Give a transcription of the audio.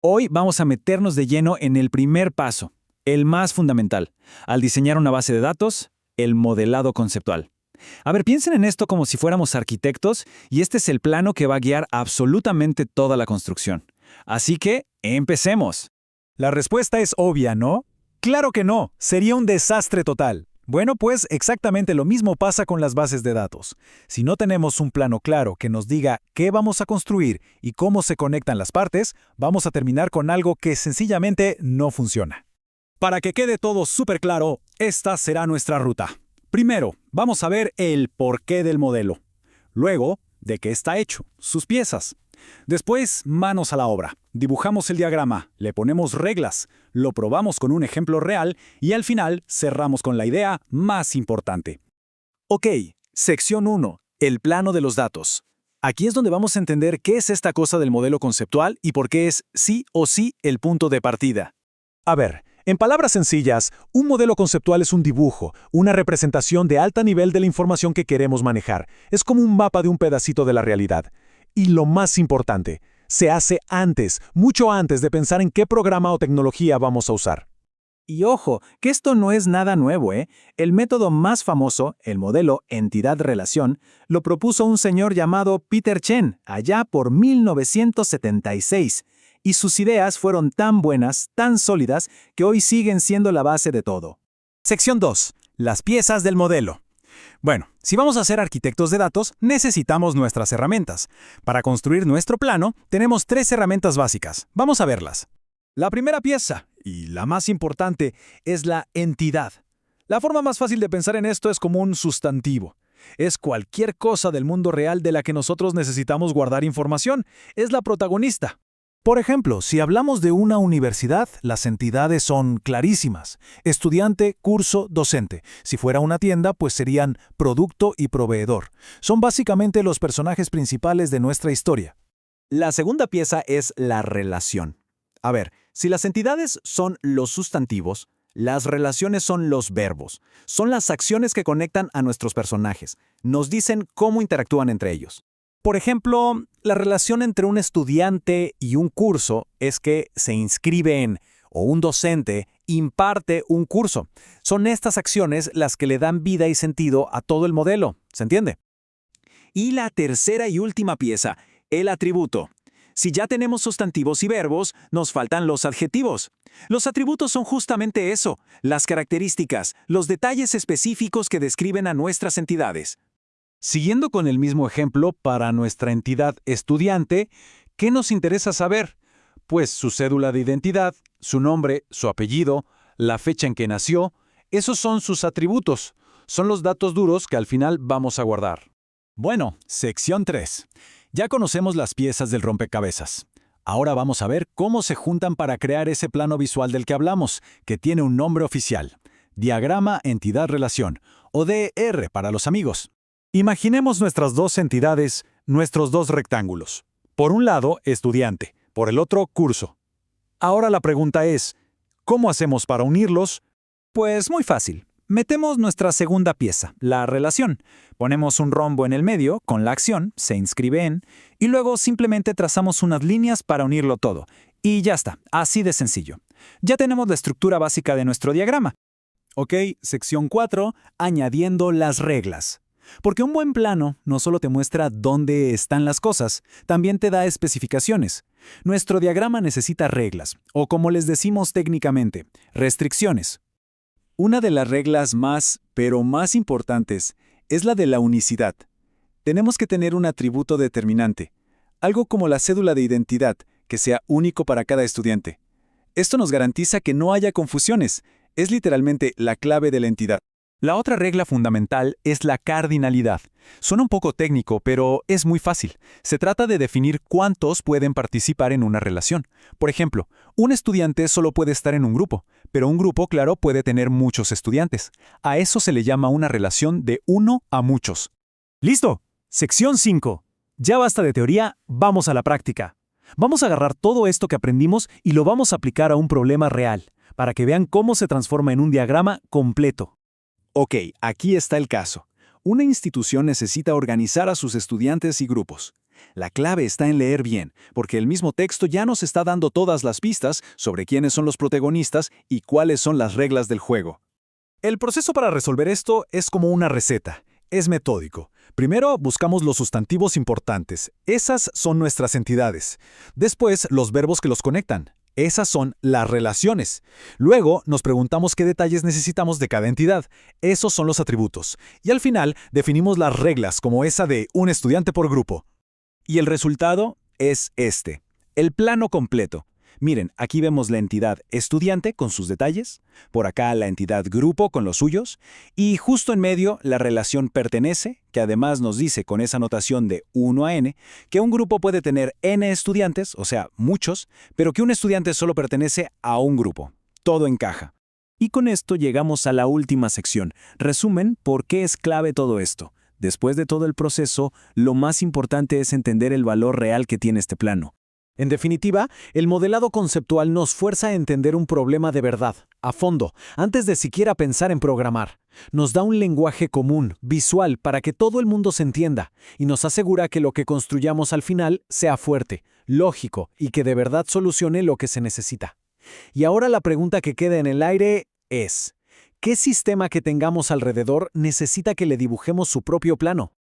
Hoy vamos a meternos de lleno en el primer paso, el más fundamental, al diseñar una base de datos, el modelado conceptual. A ver, piensen en esto como si fuéramos arquitectos y este es el plano que va a guiar absolutamente toda la construcción. Así que, empecemos. La respuesta es obvia, ¿no? Claro que no, sería un desastre total. Bueno, pues exactamente lo mismo pasa con las bases de datos. Si no tenemos un plano claro que nos diga qué vamos a construir y cómo se conectan las partes, vamos a terminar con algo que sencillamente no funciona. Para que quede todo súper claro, esta será nuestra ruta. Primero, vamos a ver el porqué del modelo. Luego, de qué está hecho, sus piezas. Después, manos a la obra. Dibujamos el diagrama, le ponemos reglas, lo probamos con un ejemplo real y al final cerramos con la idea más importante. Ok, sección 1, el plano de los datos. Aquí es donde vamos a entender qué es esta cosa del modelo conceptual y por qué es sí o sí el punto de partida. A ver, en palabras sencillas, un modelo conceptual es un dibujo, una representación de alto nivel de la información que queremos manejar. Es como un mapa de un pedacito de la realidad. Y lo más importante, se hace antes, mucho antes de pensar en qué programa o tecnología vamos a usar. Y ojo, que esto no es nada nuevo, ¿eh? El método más famoso, el modelo entidad-relación, lo propuso un señor llamado Peter Chen, allá por 1976. Y sus ideas fueron tan buenas, tan sólidas, que hoy siguen siendo la base de todo. Sección 2. Las piezas del modelo. Bueno, si vamos a ser arquitectos de datos, necesitamos nuestras herramientas. Para construir nuestro plano, tenemos 3 herramientas básicas. Vamos a verlas. La primera pieza, y la más importante, es la entidad. La forma más fácil de pensar en esto es como un sustantivo. Es cualquier cosa del mundo real de la que nosotros necesitamos guardar información. Es la protagonista. Por ejemplo, si hablamos de una universidad, las entidades son clarísimas. Estudiante, curso, docente. Si fuera una tienda, pues serían producto y proveedor. Son básicamente los personajes principales de nuestra historia. La segunda pieza es la relación. A ver, si las entidades son los sustantivos, las relaciones son los verbos. Son las acciones que conectan a nuestros personajes. Nos dicen cómo interactúan entre ellos. Por ejemplo, la relación entre un estudiante y un curso es que se inscribe en, o un docente imparte un curso. Son estas acciones las que le dan vida y sentido a todo el modelo. ¿Se entiende? Y la tercera y última pieza, el atributo. Si ya tenemos sustantivos y verbos, nos faltan los adjetivos. Los atributos son justamente eso, las características, los detalles específicos que describen a nuestras entidades. Siguiendo con el mismo ejemplo para nuestra entidad estudiante, ¿qué nos interesa saber? Pues su cédula de identidad, su nombre, su apellido, la fecha en que nació, esos son sus atributos. Son los datos duros que al final vamos a guardar. Bueno, sección 3. Ya conocemos las piezas del rompecabezas. Ahora vamos a ver cómo se juntan para crear ese plano visual del que hablamos, que tiene un nombre oficial. Diagrama Entidad-Relación, o DR para los amigos. Imaginemos nuestras dos entidades, nuestros dos rectángulos. Por un lado, estudiante, por el otro, curso. Ahora la pregunta es, ¿cómo hacemos para unirlos? Pues muy fácil. Metemos nuestra segunda pieza, la relación. Ponemos un rombo en el medio, con la acción, se inscribe en, y luego simplemente trazamos unas líneas para unirlo todo. Y ya está, así de sencillo. Ya tenemos la estructura básica de nuestro diagrama. Ok, sección 4, añadiendo las reglas. Porque un buen plano no solo te muestra dónde están las cosas, también te da especificaciones. Nuestro diagrama necesita reglas, o como les decimos técnicamente, restricciones. Una de las reglas más, pero más importantes, es la de la unicidad. Tenemos que tener un atributo determinante, algo como la cédula de identidad, que sea único para cada estudiante. Esto nos garantiza que no haya confusiones, es literalmente la clave de la entidad. La otra regla fundamental es la cardinalidad. Suena un poco técnico, pero es muy fácil. Se trata de definir cuántos pueden participar en una relación. Por ejemplo, un estudiante solo puede estar en un grupo, pero un grupo, claro, puede tener muchos estudiantes. A eso se le llama una relación de uno a muchos. ¡Listo! Sección 5. Ya basta de teoría, vamos a la práctica. Vamos a agarrar todo esto que aprendimos y lo vamos a aplicar a un problema real, para que vean cómo se transforma en un diagrama completo. Ok, aquí está el caso. Una institución necesita organizar a sus estudiantes y grupos. La clave está en leer bien, porque el mismo texto ya nos está dando todas las pistas sobre quiénes son los protagonistas y cuáles son las reglas del juego. El proceso para resolver esto es como una receta. Es metódico. Primero buscamos los sustantivos importantes. Esas son nuestras entidades. Después, los verbos que los conectan. Esas son las relaciones. Luego, nos preguntamos qué detalles necesitamos de cada entidad. Esos son los atributos. Y al final, definimos las reglas, como esa de un estudiante por grupo. Y el resultado es este, el plano completo. Miren, aquí vemos la entidad estudiante con sus detalles, por acá la entidad grupo con los suyos, y justo en medio la relación pertenece, que además nos dice con esa notación de 1 a n, que un grupo puede tener n estudiantes, o sea, muchos, pero que un estudiante solo pertenece a un grupo. Todo encaja. Y con esto llegamos a la última sección. Resumen, ¿por qué es clave todo esto? Después de todo el proceso, lo más importante es entender el valor real que tiene este plano. En definitiva, el modelado conceptual nos fuerza a entender un problema de verdad, a fondo, antes de siquiera pensar en programar. Nos da un lenguaje común, visual, para que todo el mundo se entienda, y nos asegura que lo que construyamos al final sea fuerte, lógico y que de verdad solucione lo que se necesita. Y ahora la pregunta que queda en el aire es, ¿qué sistema que tengamos alrededor necesita que le dibujemos su propio plano?